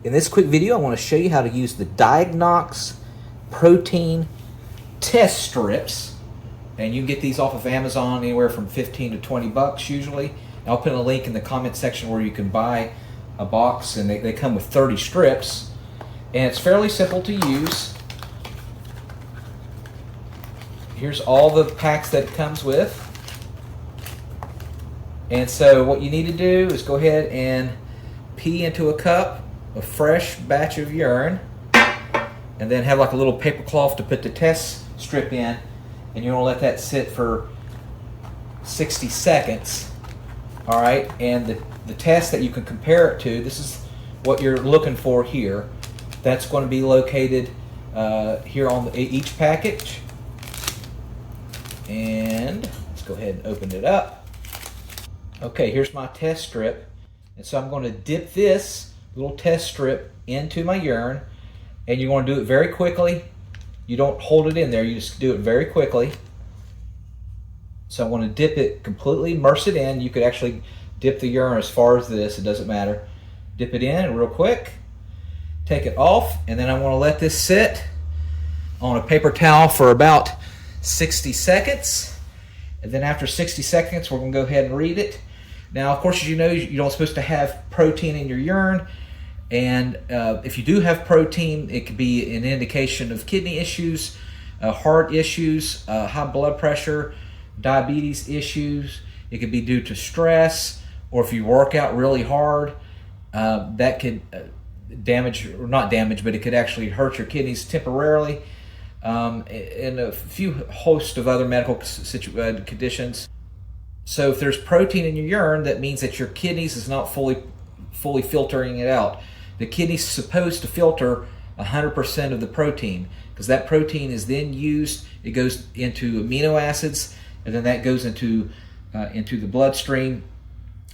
In this quick video, I want to show you how to use the DIAGNOX protein test strips. And you can get these off of Amazon anywhere from 15 to 20 bucks usually. And I'll put a link in the comment section where you can buy a box, and they come with 30 strips. And it's fairly simple to use. Here's all the packs that it comes with. And so what you need to do is go ahead and pee into a cup a fresh batch of urine, and then have like a little paper cloth to put the test strip in, and you want to let that sit for 60 seconds. All right, and the test that you can compare it to, this is what you're looking for here. That's going to be located here on each package. And let's go ahead and open it up. Okay, here's my test strip, and so I'm going to dip this little test strip into my urine, and you want to do it very quickly. You don't hold it in there, you just do it very quickly. So I want to dip it completely, immerse it in. You could actually dip the urine as far as this, it doesn't matter. Dip it in real quick, take it off, and then I want to let this sit on a paper towel for about 60 seconds. And then after 60 seconds, we're going to go ahead and read it. Now, of course, as you know, you're not supposed to have protein in your urine. And if you do have protein, it could be an indication of kidney issues, heart issues, high blood pressure, diabetes issues. It could be due to stress, or if you work out really hard, that could damage, or not damage, but it could actually hurt your kidneys temporarily, and a few host of other medical conditions. So if there's protein in your urine, that means that your kidneys is not fully filtering it out. The kidney's supposed to filter 100% of the protein, because that protein is then used, it goes into amino acids, and then that goes into the bloodstream,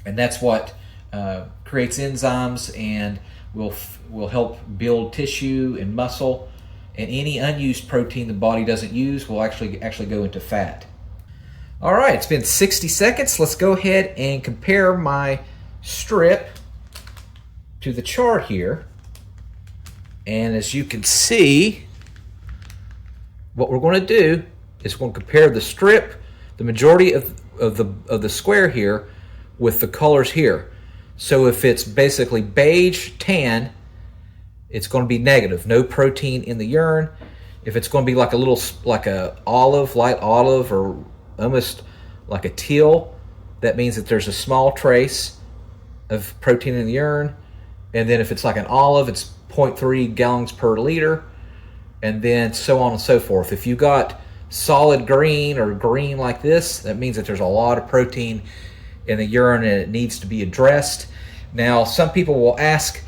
and that's what creates enzymes and will help build tissue and muscle. And any unused protein the body doesn't use will actually go into fat. All right, it's been 60 seconds. Let's go ahead and compare my strip to the chart here. And as you can see, what we're going to do is we're going to compare the strip, the majority of the square here, with the colors here. So if it's basically beige, tan, it's going to be negative, no protein in the urine. If it's going to be like a olive, light olive, or almost like a teal, that means that there's a small trace of protein in the urine. And then if it's like an olive, it's 0.3 gallons per liter, and then so on and so forth. If you got solid green or green like this, that means that there's a lot of protein in the urine and it needs to be addressed. Now, some people will ask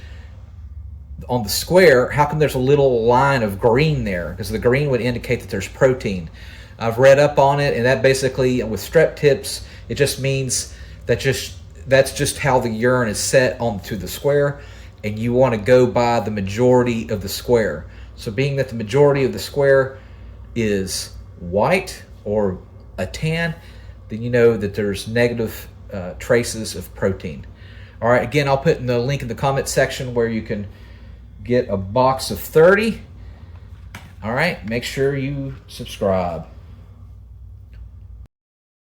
on the square, how come there's a little line of green there? Because the green would indicate that there's protein. I've read up on it, and that basically, with strep tips, it just means that that's just how the urine is set onto the square, and you want to go by the majority of the square. So being that the majority of the square is white or a tan, then you know that there's negative traces of protein. All right, again, I'll put in the link in the comment section where you can get a box of 30. All right, make sure you subscribe.